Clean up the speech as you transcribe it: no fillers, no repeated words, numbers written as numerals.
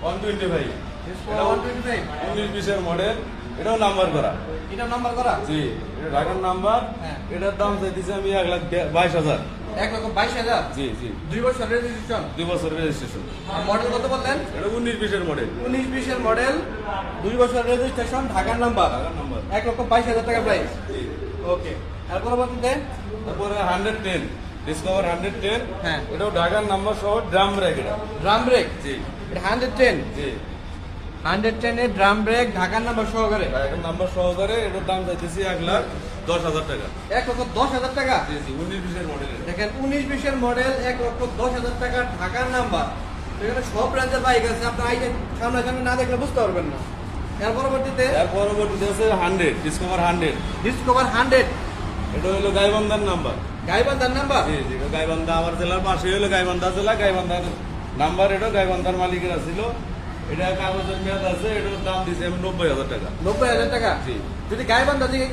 125 discover 125 19-20 model, এটাও number করা। এটা নাম্বার করা জি, এটা ঢাকার নাম্বার। হ্যাঁ। এটার দাম চাইতেছি আমি 1,22,000। 1,22,000 জি জি, 2 বছর রেজিস্ট্রেশন 2 বছরের রেজিস্ট্রেশন। মডেল কত বললেন? এটা 19-20 মডেল, 19-20 মডেল 2 বছর রেজিস্ট্রেশন ঢাকার নাম্বার ঢাকার নাম্বার। 1,22,000 টাকা প্রাইস জি। ওকে আর পরবর্তীতে তারপরে 110 ডিসকভার 110, হ্যাঁ। এটাও ঢাকার নাম্বার সহ ড্রাম ব্রেক। এটা ড্রাম ব্রেক জি এটা 110 জি, 110 এর ড্রাম ব্রেক ঢাকার নাম্বার সহকারে ঢাকার নাম্বার সহকারে এটার দাম চাইতেছি 1,10,000 টাকা। 1,10,000 টাকা জি জি, 19-20 মডেল। দেখেন 19-20 মডেল 1,10,000 টাকা ঢাকার নাম্বার এখানে সব ব্র্যান্ডের বাইক আছে আপনার আইতে সামনাসামনি না দেখলে বুঝতে পারবেন না এর পরবর্তীতে এর পরবর্তীতে আছে 100 ডিসকভার 100, ডিসকভার 100 এটা হলো গাইবান্ধার নাম্বার। গাইবান্ধার নাম্বার জি জি, গাইবান্ধা আমার জেলার পাশে হলো গাইবান্ধা জেলা, গাইবান্ধার নাম্বার। এটা গাইবান্ধার মালিকেরা ছিল। এটা কাগজের মেয়াদ আছে। এটার দাম দিয়েছি আমি 90,000 টাকা। 90,000 টাকা জি। যদি গাইবান্ধা থেকে